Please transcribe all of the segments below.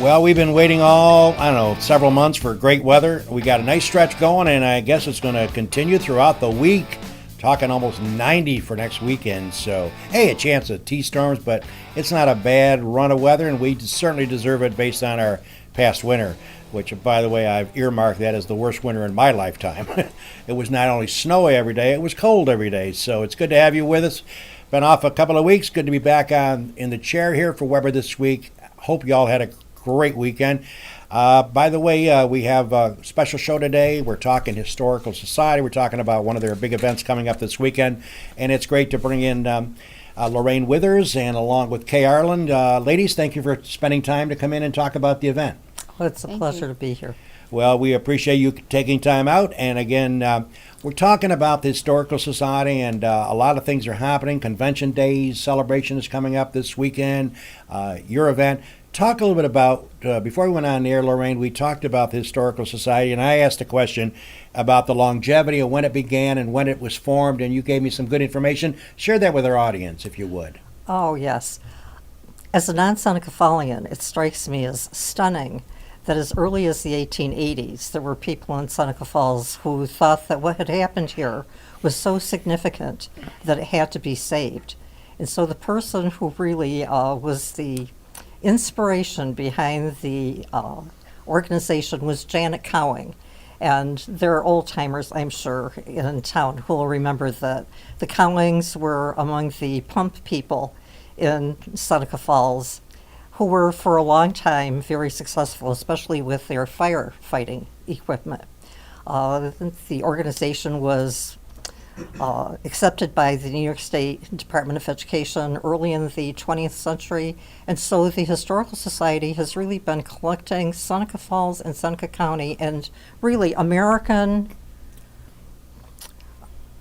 Well, we've been waiting several months for great weather. We got a nice stretch going, and I guess it's going to continue throughout the week. Talking almost 90 for next weekend. So, hey, a chance of T-storms, but it's not a bad run of weather, and we certainly deserve it based on our past winter, which, by the way, I've earmarked that as the worst winter in my lifetime. It was not only snowy every day, it was cold every day. So it's good to have you with us. Been off a couple of weeks. Good to be back in the chair here for Weber this week. Hope you all had a great weekend. By the way, we have a special show today. We're talking Historical Society. We're talking about one of their big events coming up this weekend. And it's great to bring in Lorraine Withers and along with Kay Irland. Ladies, thank you for spending time to come in and talk about the event. Well, it's a pleasure to be here. Well, we appreciate you taking time out. And again, we're talking about the Historical Society, and a lot of things are happening. Convention days, celebration is coming up this weekend, your event. Talk a little bit about, before we went on the air, Lorraine, we talked about the Historical Society, and I asked a question about the longevity of when it began and when it was formed, and you gave me some good information. Share that with our audience, if you would. Oh, yes. As a non-Seneca Fallian, it strikes me as stunning that as early as the 1880s, there were people in Seneca Falls who thought that what had happened here was so significant that it had to be saved. And so the person who really was the inspiration behind the organization was Janet Cowing. And there are old-timers, I'm sure, in town who will remember that the Cowings were among the pump people in Seneca Falls who were for a long time very successful, especially with their firefighting equipment. The organization was accepted by the New York State Department of Education early in the 20th century, and so the Historical Society has really been collecting Seneca Falls and Seneca County and really American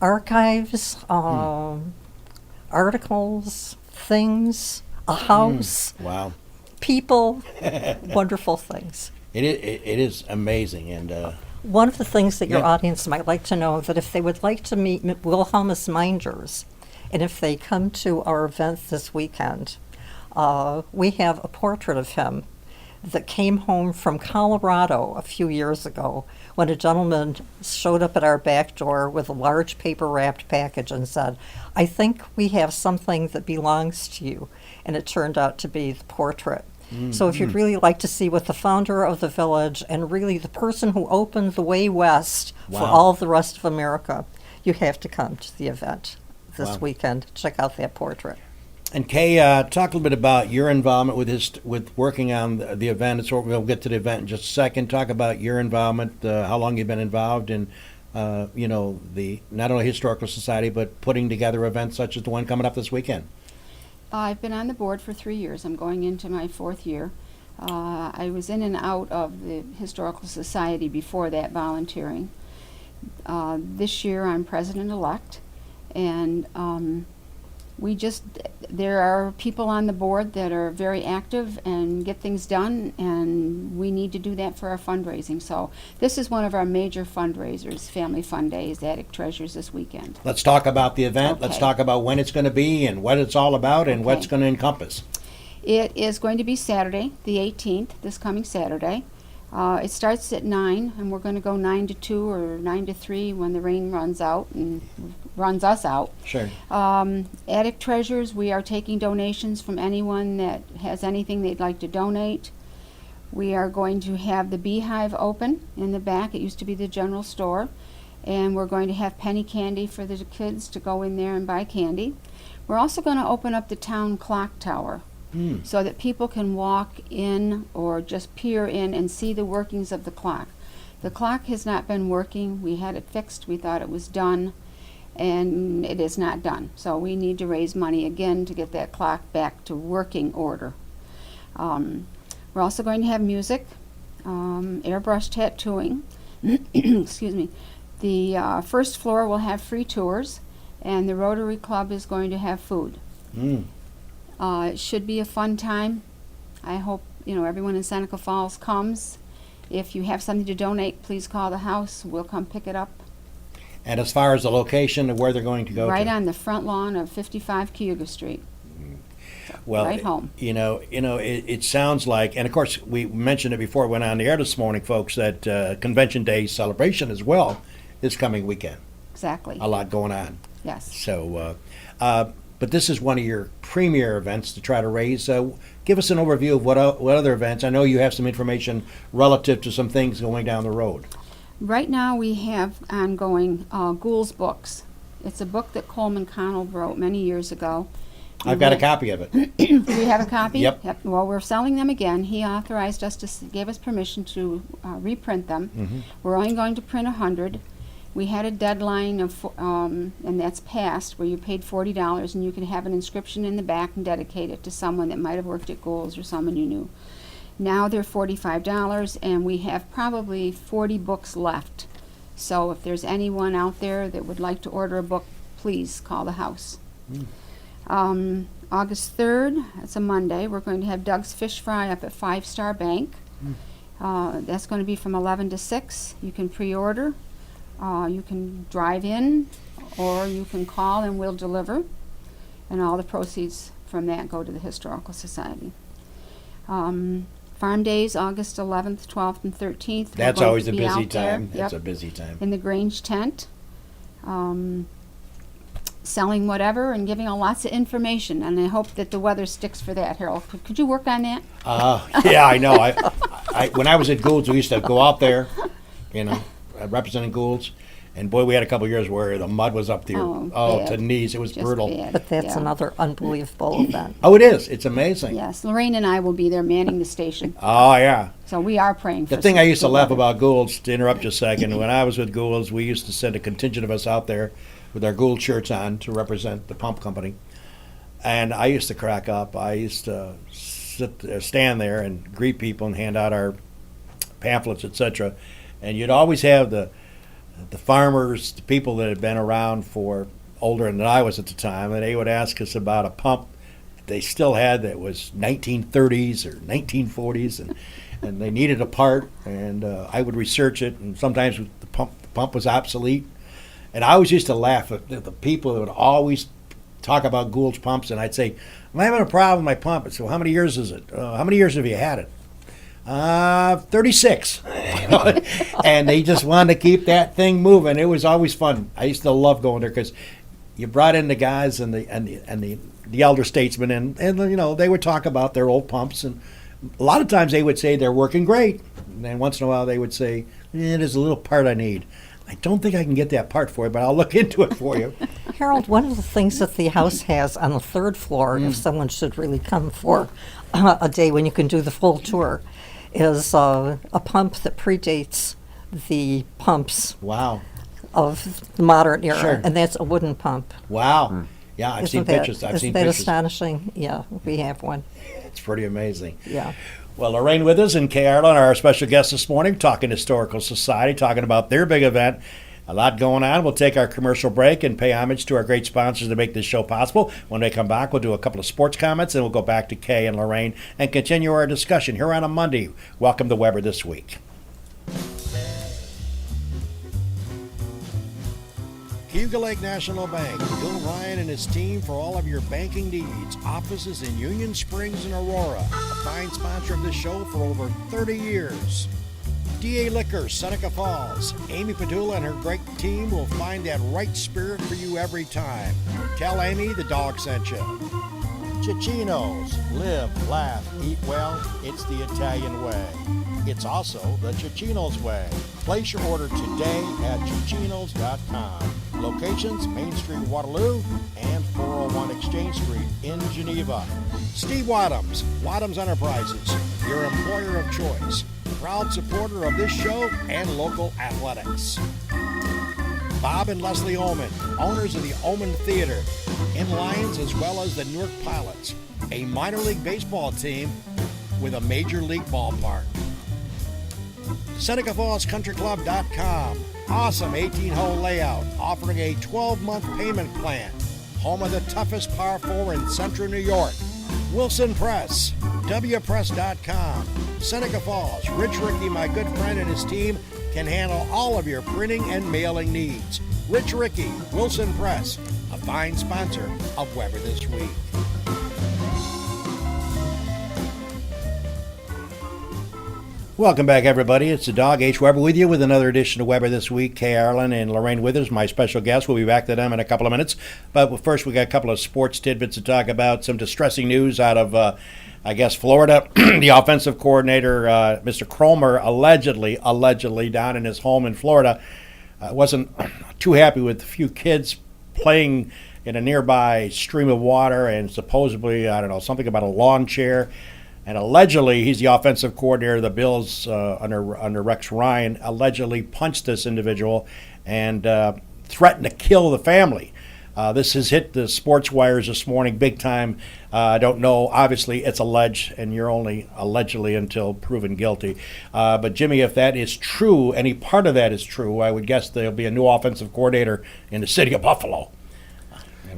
archives, articles, things, a house, Wow, people, wonderful things. It is amazing, and one of the things that your Yeah. audience might like to know that if they would like to meet Wilhelmus Minders, and if they come to our event this weekend, we have a portrait of him that came home from Colorado a few years ago when a gentleman showed up at our back door with a large paper-wrapped package and said, "I think we have something that belongs to you." And it turned out to be the portrait. So if you'd really like to see what the founder of the village and really the person who opened the way west for Wow. all of the rest of America, you have to come to the event this Wow. weekend. Check out that portrait. And Kay, talk a little bit about your involvement with working on the event. So we'll get to the event in just a second. Talk about your involvement, how long you've been involved in, the not only Historical Society, but putting together events such as the one coming up this weekend. I've been on the board for 3 years. I'm going into my 4th year. I was in and out of the Historical Society before that, volunteering. This year I'm president-elect, and there are people on the board that are very active and get things done, and we need to do that for our fundraising. So this is one of our major fundraisers, Family Fun Days, Attic Treasures this weekend. Let's talk about the event. Okay. Let's talk about when it's going to be and what it's all about and what it's Okay. going to encompass. It is going to be Saturday, the 18th, this coming Saturday. It starts at 9, and we're going to go 9 to 2 or 9 to 3 when the rain runs out and runs us out. Sure. Attic Treasures, we are taking donations from anyone that has anything they'd like to donate. We are going to have the Beehive open in the back. It used to be the general store. And we're going to have penny candy for the kids to go in there and buy candy. We're also going to open up the town clock tower, so that people can walk in or just peer in and see the workings of the clock. The clock has not been working. We had it fixed. We thought it was done, and it is not done. So we need to raise money again to get that clock back to working order. We're also going to have music, airbrush tattooing. Excuse me. The first floor will have free tours, and the Rotary Club is going to have food. It should be a fun time. I hope everyone in Seneca Falls comes. If you have something to donate, please call the house. We'll come pick it up. And as far as the location of where they're going to go Right to? on the front lawn of 55 Cayuga Street. Well, right home. it sounds like, and of course, we mentioned it before we went on the air this morning, folks, that Convention Day celebration as well this coming weekend. Exactly. A lot going on. Yes. So, but this is one of your premier events to try to raise. Give us an overview of what other events. I know you have some information relative to some things going down the road. Right now we have ongoing Gould's Books. It's a book that Coleman Connell wrote many years ago. I've got a copy of it. Do we have a copy? Yep. Well, we're selling them again. He authorized us gave us permission to reprint them. Mm-hmm. We're only going to print 100. We had a deadline of, and that's passed, where you paid $40 and you could have an inscription in the back and dedicate it to someone that might have worked at Gould's or someone you knew. Now they're $45, and we have probably 40 books left. So if there's anyone out there that would like to order a book, please call the house. August 3rd, that's a Monday, we're going to have Doug's Fish Fry up at 5 Star Bank. That's going to be from 11 to 6. You can pre-order. You can drive in, or you can call and we'll deliver. And all the proceeds from that go to the Historical Society. Farm Days, August 11th, 12th, and 13th. That's We're going always to a be busy out there. time. That's Yep. a busy time. In the Grange tent. Selling whatever and giving lots of information, and I hope that the weather sticks for that. Harold, could you work on that? Yeah, I know. I when I was at Gould's, we used to go out there, representing Gould's, and boy, we had a couple of years where the mud was up to bad. to knees. It was Just brutal. bad. But that's Yeah. another unbelievable event. Oh, it is. It's amazing. Yes, Lorraine and I will be there manning the station, Oh, yeah. so we are praying for The thing I used to good laugh weather. about Gould's, to interrupt you a second, when I was with Gould's, we used to send a contingent of us out there with our Gould shirts on to represent the pump company. And I used to crack up. I used to stand there and greet people and hand out our pamphlets, etc. And you'd always have the farmers, the people that had been around for older than I was at the time, and they would ask us about a pump they still had that was 1930s or 1940s, and they needed a part, and I would research it, and sometimes the pump was obsolete. And I always used to laugh at the people that would always talk about Gould's pumps, and I'd say, I'm having a problem with my pump. I'd say, well, how many years is it? How many years have you had it? 36. And they just wanted to keep that thing moving. It was always fun. I used to love going there because you brought in the guys and the elder statesmen, and they would talk about their old pumps, and a lot of times they would say they're working great, and then once in a while they would say, there's a little part I need. I don't think I can get that part for you, but I'll look into it for you. Harold, one of the things that the house has on the third floor, if someone should really come for a day when you can do the full tour, is a pump that predates the pumps Wow. of the modern era, Sure. and that's a wooden pump. Wow. Yeah, I've seen pictures. Isn't that astonishing? Yeah, we have one. It's pretty amazing. Yeah. Well, Lorraine with us and Kay Irland, our special guest this morning, talking Historical Society, talking about their big event. A lot going on. We'll take our commercial break and pay homage to our great sponsors that make this show possible. When they come back, we'll do a couple of sports comments, and we'll go back to Kay and Lorraine and continue our discussion here on a Monday. Welcome to Weber This Week. Cayuga Lake National Bank. Bill Ryan and his team for all of your banking needs. Offices in Union Springs and Aurora. A fine sponsor of this show for over 30 years. DA Liquor, Seneca Falls. Amy Padula and her great team will find that right spirit for you every time. Tell Amy the dog sent you. Cicino's. Live, laugh, eat well. It's the Italian way. It's also the Cicino's way. Place your order today at Cicinos.com. Locations, Main Street, Waterloo, and 401 Exchange Street in Geneva. Steve Wadhams, Wadhams Enterprises, your employer of choice. Proud supporter of this show and local athletics. Bob and Leslie Oman, owners of the Oman Theater, in Lions as well as the Newark Pilots, a minor league baseball team with a major league ballpark. SenecaFallsCountryClub.com, awesome 18-hole layout, offering a 12-month payment plan. Home of the toughest par 4 in Central New York. Wilson Press, WPress.com, Seneca Falls. Rich Rickey, my good friend, and his team can handle all of your printing and mailing needs. Rich Rickey, Wilson Press, a fine sponsor of Weber This Week. Welcome back, everybody. It's the Dog H. Weber with you with another edition of Weber This Week. Kay, Irland, and Lorraine Withers, my special guest. We'll be back to them in a couple of minutes. But first, we got a couple of sports tidbits to talk about. Some distressing news out of, Florida. The offensive coordinator, Mr. Cromer, allegedly down in his home in Florida, wasn't too happy with a few kids playing in a nearby stream of water and supposedly, something about a lawn chair. And allegedly, he's the offensive coordinator of the Bills under Rex Ryan, allegedly punched this individual and threatened to kill the family. This has hit the sports wires this morning big time. I don't know. Obviously, it's alleged, and you're only allegedly until proven guilty. But, Jimmy, if that is true, any part of that is true, I would guess there'll be a new offensive coordinator in the city of Buffalo.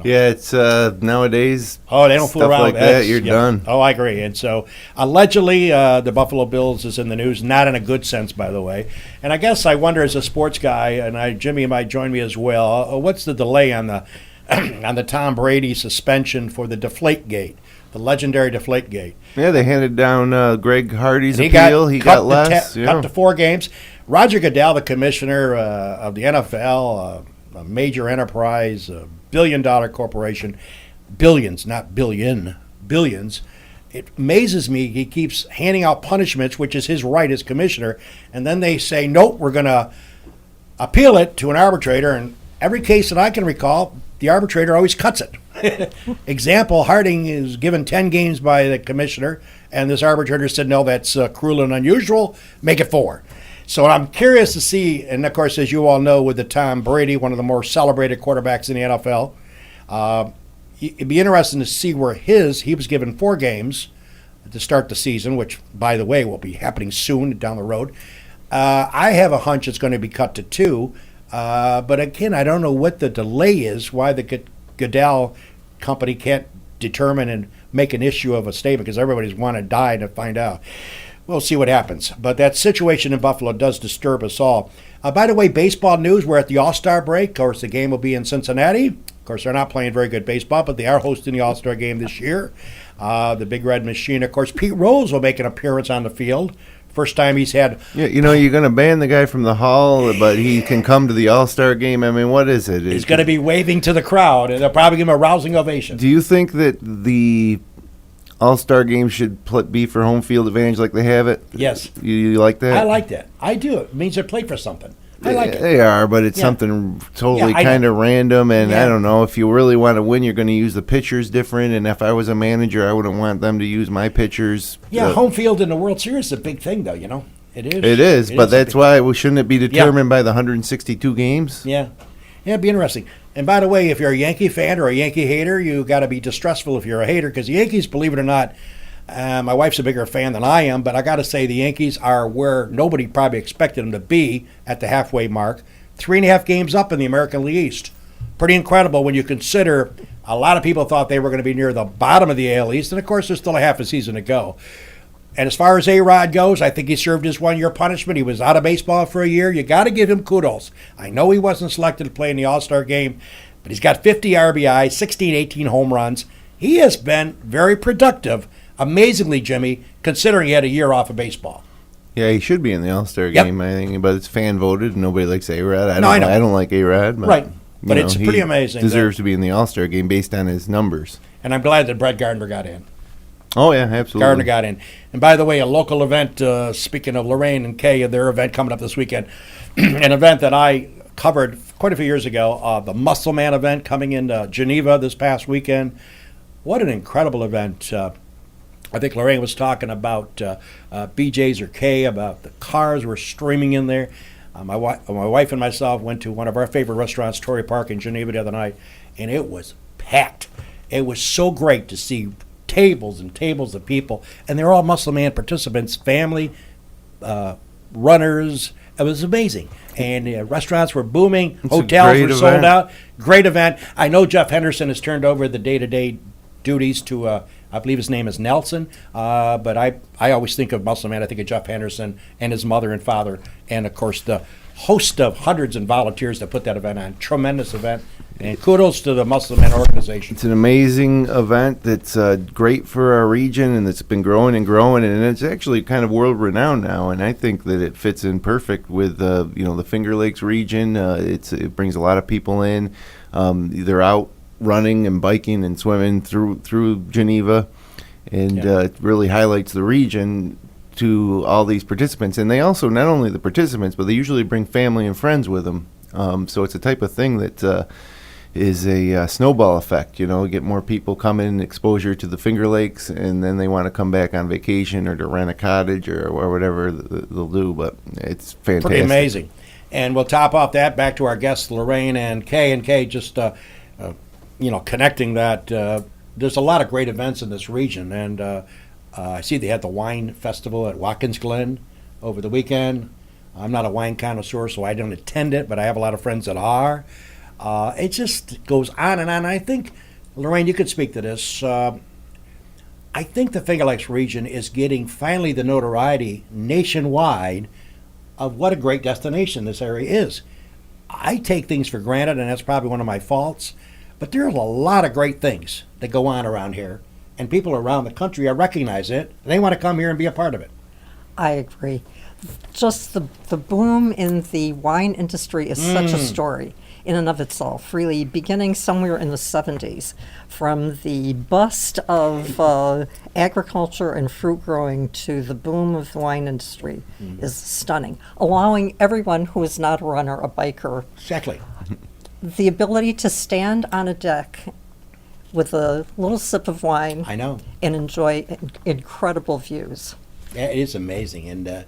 Yeah, it's nowadays. Oh, they don't fool stuff around like that. You're done. Oh, I agree. And so, allegedly, the Buffalo Bills is in the news, not in a good sense, by the way. And I guess I wonder, as a sports guy, and Jimmy might join me as well. What's the delay on the on the Tom Brady suspension for the Deflategate, the legendary Deflategate? Yeah, they handed down Greg Hardy's And appeal. He got less. Cut to 4 games. Roger Goodell, the commissioner of the NFL, a major enterprise, billion-dollar corporation, billions, not billion, billions. It amazes me he keeps handing out punishments, which is his right as commissioner, and then they say, nope, we're going to appeal it to an arbitrator, and every case that I can recall, the arbitrator always cuts it. Example, Harding is given 10 games by the commissioner, and this arbitrator said, no, that's cruel and unusual, make it 4. So I'm curious to see, and of course, as you all know, with the Tom Brady, one of the more celebrated quarterbacks in the NFL, it'd be interesting to see where he was given 4 games to start the season, which, by the way, will be happening soon down the road. I have a hunch it's going to be cut to 2, but again, I don't know what the delay is, why the Goodell company can't determine and make an issue of a statement, because everybody's want to die to find out. We'll see what happens. But that situation in Buffalo does disturb us all. By the way, baseball news, we're at the All-Star break. Of course, the game will be in Cincinnati. Of course, they're not playing very good baseball, but they are hosting the All-Star game this year. The Big Red Machine. Of course, Pete Rose will make an appearance on the field. First time he's had... Yeah, you're going to ban the guy from the Hall, but he can come to the All-Star game. I mean, what is it? He's going to be waving to the crowd, and they'll probably give him a rousing ovation. Do you think that the All-Star game should be for home field advantage like they have it? Yes. You like that? I like that. I do. It means they play for something. I like it. They are, but it's something totally kind of random, and I don't know. If you really want to win, you're going to use the pitchers different, and if I was a manager, I wouldn't want them to use my pitchers. Yeah, home field in the World Series is a big thing, though, It is. It is, but that's why shouldn't it be determined by the 162 games? Yeah. Yeah, it'd be interesting. And by the way, if you're a Yankee fan or a Yankee hater, you got to be distrustful if you're a hater, because the Yankees, believe it or not, my wife's a bigger fan than I am, but I got to say the Yankees are where nobody probably expected them to be at the halfway mark. 3.5 games up in the American League East. Pretty incredible when you consider a lot of people thought they were going to be near the bottom of the AL East, and of course there's still a half a season to go. And as far as A-Rod goes, I think he served his 1-year punishment. He was out of baseball for a year. You got to give him kudos. I know he wasn't selected to play in the All-Star game, but he's got 50 RBI, 16, 18 home runs. He has been very productive, amazingly, Jimmy, considering he had a year off of baseball. Yeah, he should be in the All-Star game, I think, but it's fan voted, and nobody likes A-Rod. I know. I don't like A-Rod. But, right, but it's pretty amazing. He deserves to be in the All-Star game based on his numbers. And I'm glad that Brett Gardner got in. Oh, yeah, absolutely. Gardner got in. And by the way, a local event, speaking of Lorraine and Kay, their event coming up this weekend, an event that I covered quite a few years ago, the Muscle Man event coming into Geneva this past weekend. What an incredible event. I think Lorraine was talking about BJ's or Kay, about the cars were streaming in there. My wife and myself went to one of our favorite restaurants, Torrey Park in Geneva, the other night, and it was packed. It was so great to see tables and tables of people, and they're all Muscle Man participants, family, runners. It was amazing. And restaurants were booming. Hotels were sold out. Great event. I know Jeff Henderson has turned over the day-to-day duties to, I believe his name is Nelson, but I always think of Muscle Man. I think of Jeff Henderson and his mother and father, and, of course, the host of hundreds and volunteers that put that event on. Tremendous event. And kudos to the Muslim Men organization. It's an amazing event that's great for our region, and it's been growing and growing, and it's actually kind of world renowned now. And I think that it fits in perfect with the Finger Lakes region. It brings a lot of people in. They're out running and biking and swimming through Geneva, and it really highlights the region to all these participants. And they also, not only the participants, but they usually bring family and friends with them. So it's a type of thing that is a snowball effect. Get more people coming, exposure to the Finger Lakes, and then they want to come back on vacation or to rent a cottage or whatever they'll do. But it's fantastic. Pretty amazing. And we'll top off that back to our guests, Lorraine and Kay. And Kay, just connecting that. There's a lot of great events in this region, and I see they had the wine festival at Watkins Glen over the weekend. I'm not a wine connoisseur, so I don't attend it, but I have a lot of friends that are. It just goes on and on. I think, Lorraine, you could speak to this. I think the Finger Lakes region is getting finally the notoriety nationwide of what a great destination this area is. I take things for granted, and that's probably one of my faults, but there's a lot of great things that go on around here, and people around the country are recognizing it. They want to come here and be a part of it. I agree. Just the boom in the wine industry is such a story in and of itself, really, beginning somewhere in the 70s. From the bust of agriculture and fruit growing to the boom of the wine industry is stunning, allowing everyone who is not a runner, a biker, Exactly. the ability to stand on a deck with a little sip of wine I know. and enjoy incredible views. Yeah, it is amazing. And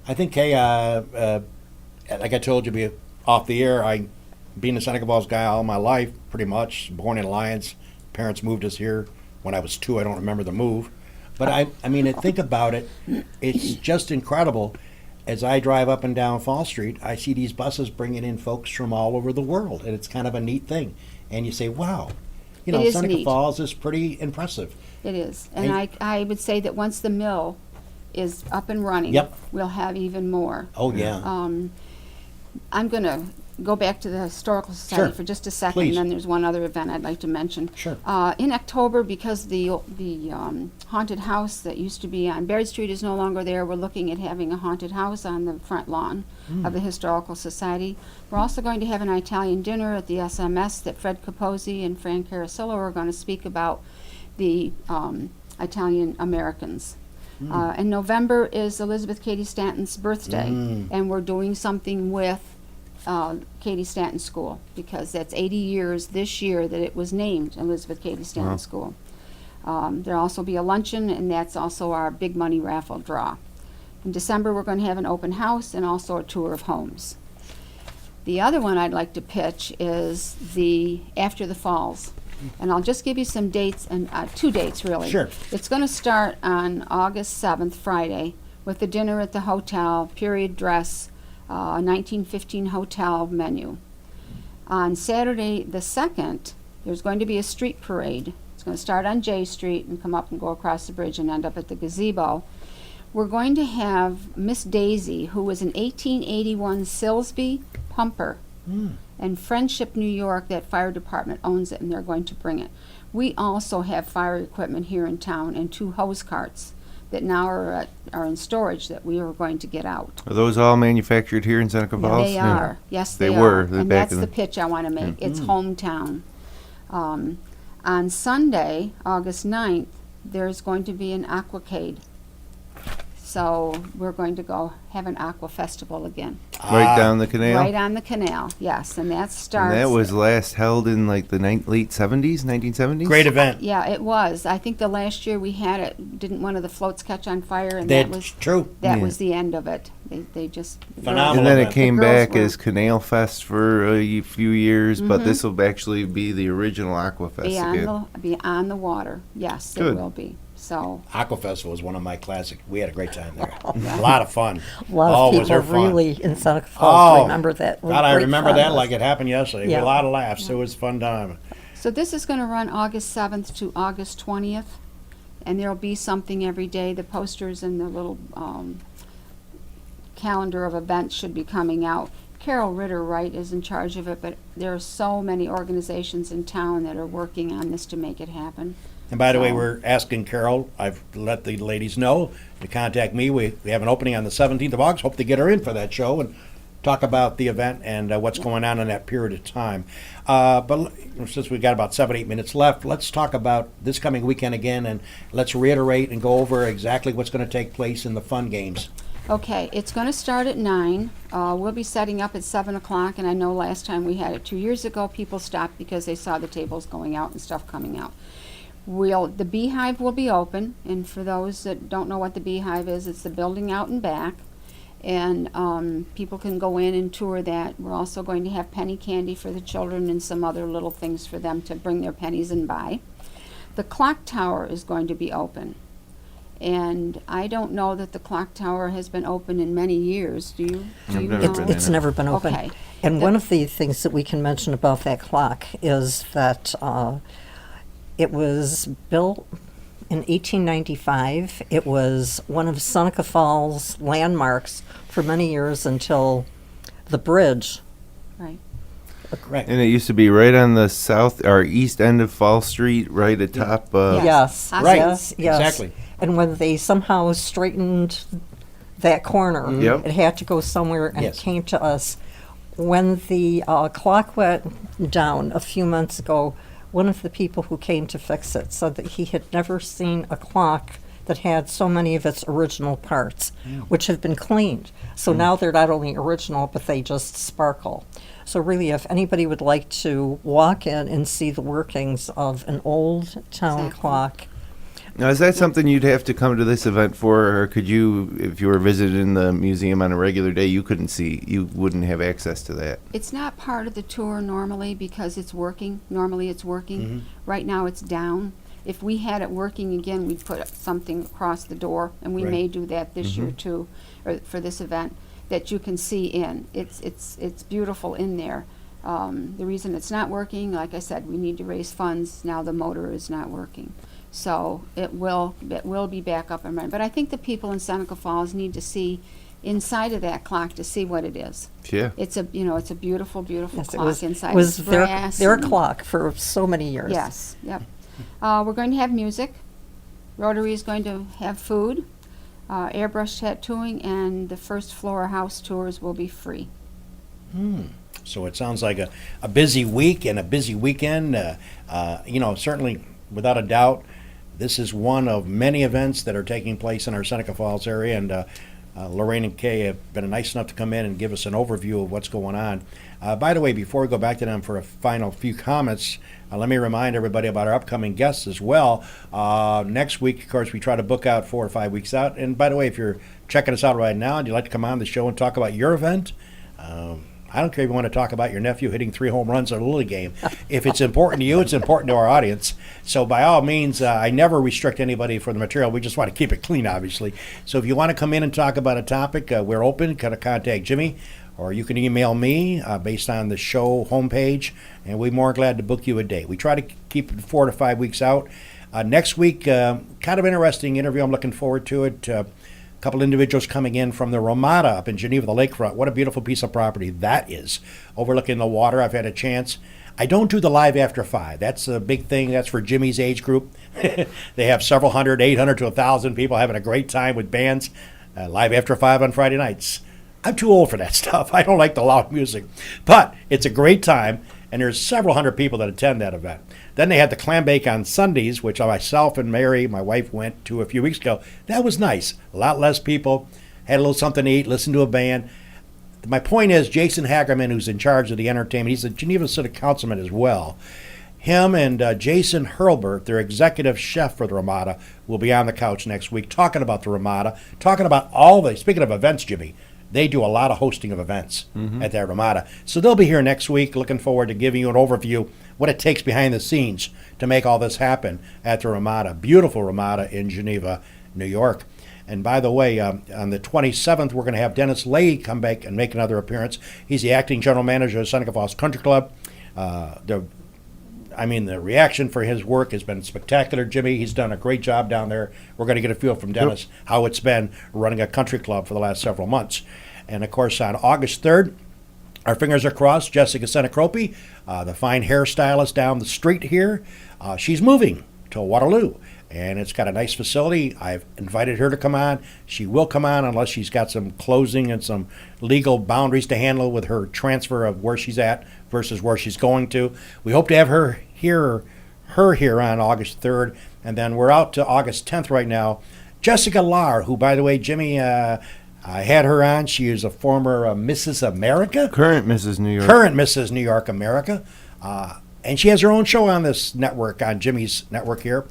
I think, Kay, like I told you off the air, I being a Seneca Falls guy all my life, pretty much, born in Alliance. Parents moved us here when I was 2. I don't remember the move. But I mean, think about it. It's just incredible. As I drive up and down Fall Street, I see these buses bringing in folks from all over the world. And it's kind of a neat thing. And you say, wow, It is Seneca neat. Falls is pretty impressive. It is. And I would say that once the mill is up and running, Yep. we'll have even more. Oh, yeah. I'm going to go back to the Historical Society Sure. for just a second, Please. and then there's one other event I'd like to mention. Sure. In October, because the haunted house that used to be on Baird Street is no longer there, we're looking at having a haunted house on the front lawn of the Historical Society. We're also going to have an Italian dinner at the SMS that Fred Capozzi and Fran Carasillo are going to speak about the Italian Americans. In November is Elizabeth Cady Stanton's birthday, and we're doing something with Cady Stanton School, because that's 80 years this year that it was named Elizabeth Cady Stanton School. There'll also be a luncheon, and that's also our big money raffle draw. In December, we're going to have an open house and also a tour of homes. The other one I'd like to pitch is the After the Falls. And I'll just give you some dates, and 2 dates really. Sure. It's going to start on August 7th, Friday, with the dinner at the hotel, period dress, 1915 hotel menu. On Saturday the 2nd, there's going to be a street parade. It's going to start on J Street and come up and go across the bridge and end up at the gazebo. We're going to have Miss Daisy, who was an 1881 Silsby pumper. And Friendship, New York, that fire department owns it, and they're going to bring it. We also have fire equipment here in town and 2 hose carts that now are in storage that we are going to get out. Are those all manufactured here in Seneca Falls? They are. Yes, They they were. are. They're And back that's in the the- pitch I want to make. It's hometown. On Sunday, August 9th, there's going to be an aquacade. So we're going to go have an aqua festival again. Right down the canal? Right on the canal, yes. And that starts... And that was last held in like the late 70s, 1970s? Great event. Yeah, it was. I think the last year we had it, didn't one of the floats catch on fire? And That's that was true. that Yeah. was the end of it. They just... Phenomenal. And then it event. came The girls back were- as Canal Fest for a few years, but this will actually be the original Aqua Fest again. Be on the water. Yes, Good. it will be. So... Aqua Festival was one of my classic. We had a great time there. A lot of fun. A lot Oh, of was there people fun. really in Seneca Falls Oh, remember that. with God, I great remember that fondness. like it happened yesterday. Yeah. A lot of laughs. It was a fun time. So this is going to run August 7th to August 20th, and there'll be something every day. The posters and the little calendar of events should be coming out. Carol Ritter Wright is in charge of it, but there are so many organizations in town that are working on this to make it happen. And by the way, So- we're asking Carol, I've let the ladies know to contact me. We have an opening on the 17th of August. Hope to get her in for that show and talk about the event and what's going on in that period of time. But since we've got about 7-8 minutes left, let's talk about this coming weekend again, and let's reiterate and go over exactly what's going to take place in the fun games. Okay, it's going to start at 9. We'll be setting up at 7 o'clock, and I know last time we had it 2 years ago, people stopped because they saw the tables going out and stuff coming out. The Beehive will be open, and for those that don't know what the Beehive is, it's the building out and back, and people can go in and tour that. We're also going to have penny candy for the children and some other little things for them to bring their pennies and buy. The clock tower is going to be open, and I don't know that the clock tower has been open in many years. Do you? I've you never know? been It's in it. never been open. Okay. And one of the things that we can mention about that clock is that it was built in 1895. It was one of Seneca Falls' landmarks for many years until the bridge. Right. Right. And it used to be right on the south or east end of Fall Street, right atop. Yeah. Yes, Right. yes, yes. Exactly. And when they somehow straightened that corner, Yep. it had to go somewhere, and Yes. it came to us. When the clock went down a few months ago, one of the people who came to fix it said that he had never seen a clock that had so many of its original parts, which have been cleaned. So now they're not only original, but they just sparkle. So really, if anybody would like to walk in and see the workings of an old town Exactly. clock, Now, is that something you'd have to come to this event for, or could you, if you were visiting the museum on a regular day, you wouldn't have access to that? It's not part of the tour normally because it's working. Normally it's working. Right now it's down. If we had it working again, we'd put something across the door, and we Right. may do that this year too, or for this event, that you can see in. It's beautiful in there. The reason it's not working, like I said, we need to raise funds. Now the motor is not working. So it will be back up and running. But I think the people in Seneca Falls need to see inside of that clock to see what it is. Yeah. It's a beautiful, beautiful yes, clock inside. it was It's their, brass their and- clock for so many years. Yes, yep. We're going to have music. Rotary is going to have food, airbrush tattooing, and the first floor house tours will be free. So it sounds like a busy week and a busy weekend. Certainly, without a doubt, this is one of many events that are taking place in our Seneca Falls area, and Lorraine and Kay have been nice enough to come in and give us an overview of what's going on. By the way, before we go back to them for a final few comments, let me remind everybody about our upcoming guests as well. Next week, of course, we try to book out 4 or 5 weeks out. And by the way, if you're checking us out right now and you'd like to come on the show and talk about your event, I don't care if you want to talk about your nephew hitting 3 home runs at a Little League game. If it's important to you, it's important to our audience. So by all means, I never restrict anybody for the material. We just want to keep it clean, obviously. So if you want to come in and talk about a topic, we're open. Contact Jimmy, or you can email me based on the show homepage, and we're more glad to book you a date. We try to keep it 4 to 5 weeks out. Next week, kind of interesting interview. I'm looking forward to it. Couple individuals coming in from the Ramada up in Geneva, the lakefront. What a beautiful piece of property that is, overlooking the water. I've had a chance. I don't do the live after 5. That's a big thing. That's for Jimmy's age group. They have several hundred, 800 to 1,000 people having a great time with bands. Live after 5 on Friday nights. I'm too old for that stuff. I don't like the loud music. But it's a great time, and there's several hundred people that attend that event. Then they had the clam bake on Sundays, which myself and Mary, my wife, went to a few weeks ago. That was nice. A lot less people. Had a little something to eat, listened to a band. My point is, Jason Hagerman, who's in charge of the entertainment, he's a Geneva City Councilman as well. Him and Jason Hurlbert, their executive chef for the Ramada, will be on the couch next week talking about the Ramada, talking about speaking of events, Jimmy, they do a lot of hosting of events at that Ramada. So they'll be here next week. Looking forward to giving you an overview what it takes behind the scenes to make all this happen at the Ramada. Beautiful Ramada in Geneva, New York. And by the way, on the 27th, we're going to have Dennis Lay come back and make another appearance. He's the acting general manager of Seneca Falls Country Club. The reaction for his work has been spectacular, Jimmy. He's done a great job down there. We're going to get a feel from Dennis how it's been running a country club for the last several months. And of course, on August 3rd, our fingers are crossed, Jessica Senecropi, the fine hairstylist down the street here, she's moving to Waterloo. And it's got a nice facility. I've invited her to come on. She will come on unless she's got some closing and some legal boundaries to handle with her transfer of where she's at versus where she's going to. We hope to have her here on August 3rd. And then we're out to August 10th right now. Jessica Lahr, who, by the way, Jimmy, I had her on. She is a former Mrs. America. Current Mrs. New York. Current Mrs. New York America. And she has her own show on this network, on Jimmy's network here.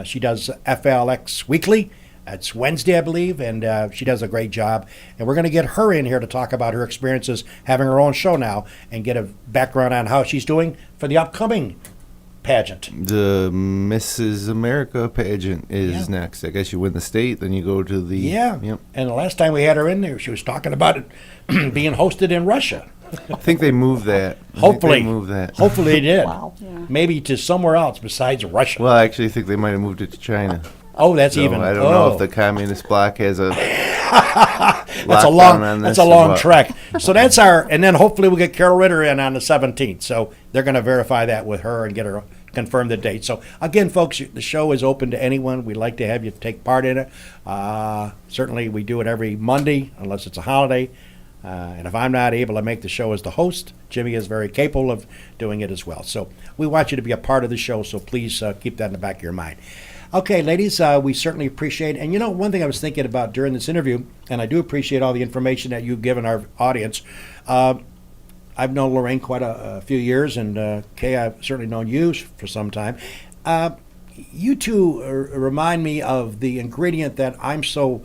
She does FLX Weekly. It's Wednesday, I believe, and she does a great job. And we're going to get her in here to talk about her experiences having her own show now and get a background on how she's doing for the upcoming pageant. The Mrs. America pageant is next. I guess you win the state, then you go to the... Yeah. Yep. And the last time we had her in there, she was talking about it being hosted in Russia. I think they moved that. Hopefully they did. Wow. Yeah. Maybe to somewhere else besides Russia. Well, I actually think they might have moved it to China. Oh, that's So even. I don't know if the communist bloc has a That's a lockdown on that's this a or long what. trek. So that's our, and then hopefully we'll get Carol Ritter in on the 17th. So they're going to verify that with her and get her confirm the date. So again, folks, the show is open to anyone. We'd like to have you take part in it. Certainly, we do it every Monday unless it's a holiday. And if I'm not able to make the show as the host, Jimmy is very capable of doing it as well. So we want you to be a part of the show. So please keep that in the back of your mind. Okay, ladies, we certainly appreciate, and you know, one thing I was thinking about during this interview, and I do appreciate all the information that you've given our audience. I've known Lorraine quite a few years, and Kay, I've certainly known you for some time. You two remind me of the ingredient that I'm so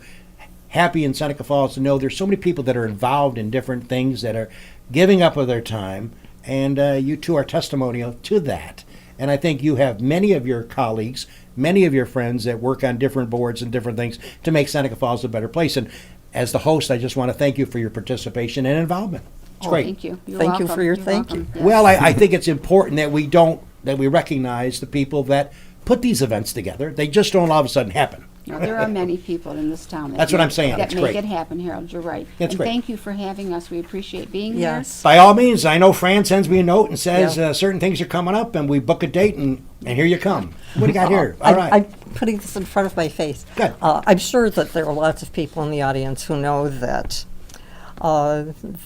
happy in Seneca Falls to know there's so many people that are involved in different things that are giving up of their time, and you two are testimonial to that. And I think you have many of your colleagues, many of your friends that work on different boards and different things to make Seneca Falls a better place. And as the host, I just want to thank you for your participation and involvement. It's great. Thank you. You're Thank you welcome. for your You're thank welcome. Yes. Well, I think it's important that we recognize the people that put these events together. They just don't all of a sudden happen. No, there are many people in this town that That's what I'm saying. that It's make great. it happen, Harold. You're right. It's and great. thank you for having us. We appreciate being Yes. By all means, I know Fran sends me a note and says Yeah. certain things are coming up, and we book a date, and here you come. What do you got here? All right. I'm putting this in front of my face. Good. I'm sure that there are lots of people in the audience who know that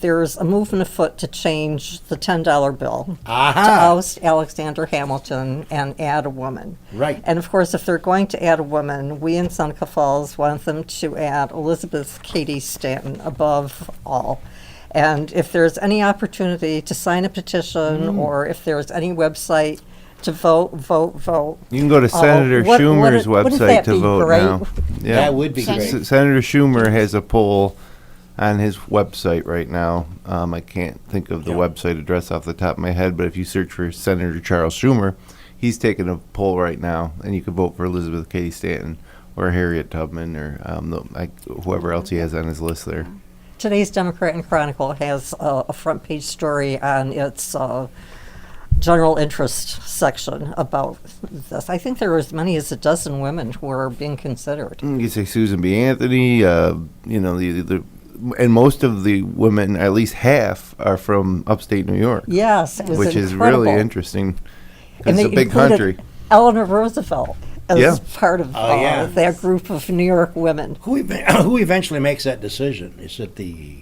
there's a movement afoot to change the $10 bill to Aha. oust Alexander Hamilton and add a woman. Right. And of course, if they're going to add a woman, we in Seneca Falls want them to add Elizabeth Cady Stanton above all. And if there's any opportunity to sign a petition or if there's any website to vote. You can go to Senator Schumer's wouldn't website that to be vote great? now. Yeah. That would be great. Senator Schumer has a poll on his website right now. I can't think of the Yeah. website address off the top of my head, but if you search for Senator Charles Schumer, he's taking a poll right now, and you can vote for Elizabeth Cady Stanton or Harriet Tubman or whoever else he has on his list there. Today's Democrat and Chronicle has a front page story on its general interest section about this. I think there are as many as a dozen women who are being considered. You could say Susan B. Anthony, and most of the women, at least half, are from upstate New York, Yes, it was which is incredible. really interesting. 'Cause And it's a they big included country. Eleanor Roosevelt as Yeah. part of Oh, yeah. that group of New York women. Who eventually makes that decision? Is it the,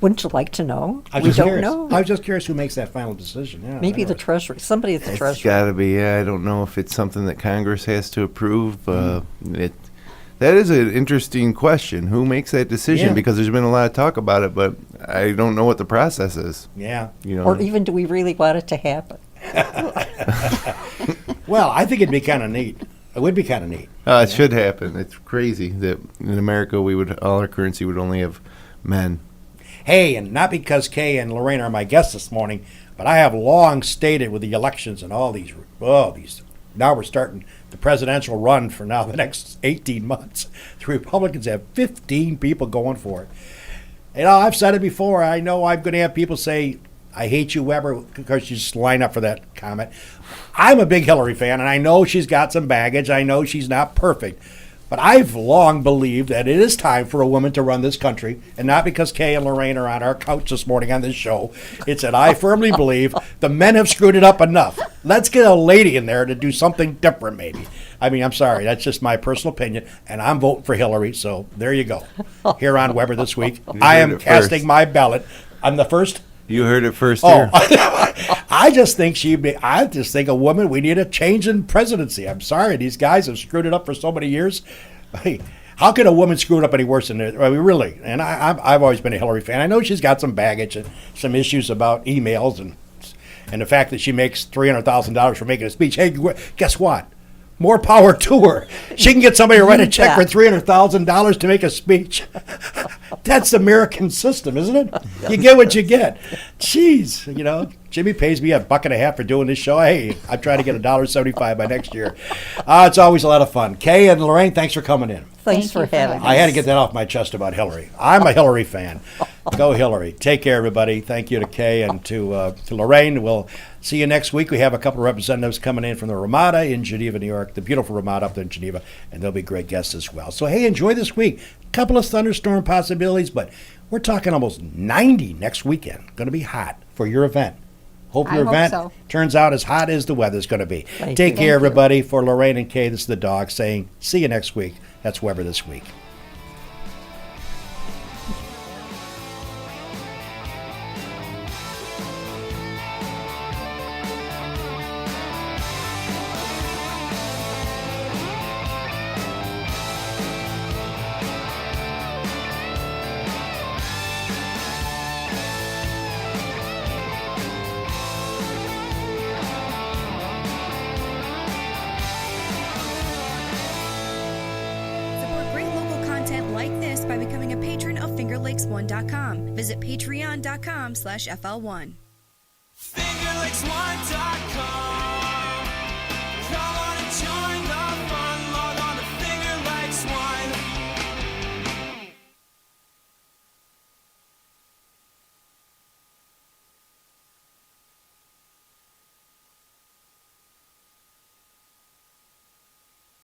Wouldn't you like to know? I was We just don't curious. know. I was just curious who makes that final decision. Yeah, Maybe I the know. Treasury. Somebody at the It's Treasury. got to be. Yeah, I don't know if it's something that Congress has to approve. That is an interesting question. Who makes that decision? Yeah. Because there's been a lot of talk about it, but I don't know what the process is. Yeah. You know, Or even do we really want it to happen? Well, I think it'd be kind of neat. It would be kind of neat. it should happen. It's crazy that in America all our currency would only have men. Hey, and not because Kay and Lorraine are my guests this morning, but I have long stated with the elections and all these, now we're starting the presidential run for now the next 18 months. The Republicans have 15 people going for it. You know, I've said it before. I know I'm going to have people say, I hate you, Weber, because you just line up for that comment. I'm a big Hillary fan, and I know she's got some baggage. I know she's not perfect. But I've long believed that it is time for a woman to run this country, and not because Kay and Lorraine are on our couch this morning on this show. It's that I firmly believe the men have screwed it up enough. Let's get a lady in there to do something different, maybe. I mean, I'm sorry, that's just my personal opinion, and I'm voting for Hillary, so there you go. Here on Weber This Week, I am casting my ballot. I'm the first. You heard it first Oh, here. I just think a woman, we need a change in presidency. I'm sorry, these guys have screwed it up for so many years. Hey, how can a woman screw it up any worse than it? I mean, really. And I've always been a Hillary fan. I know she's got some baggage and some issues about emails and the fact that she makes $300,000 for making a speech. Hey, guess what? More power to her. She can get somebody to write a check for $300,000 to make a speech. That's the American system, isn't it? You get what you get. Jeez, Jimmy pays me $1.50 for doing this show. Hey, I'm trying to get $1.75 by next year. It's always a lot of fun. Kay and Lorraine, thanks for coming in. Thanks for having us. I had to get that off my chest about Hillary. I'm a Hillary fan. Go Hillary. Take care, everybody. Thank you to Kay and to Lorraine. We'll see you next week. We have a couple of representatives coming in from the Ramada in Geneva, New York, the beautiful Ramada up there in Geneva, and they'll be great guests as well. So, hey, enjoy this week. A couple of thunderstorm possibilities, but we're talking almost 90 next weekend. Going to be hot for your event. Hope your event turns out as hot as the weather's going to be. Take care, everybody. For Lorraine and Kay, this is the dog saying, see you next week. That's Weber This Week. Like this by becoming a patron of FingerLakes1.com. Visit patreon.com/FL1. FingerLakes1.com. Come on and join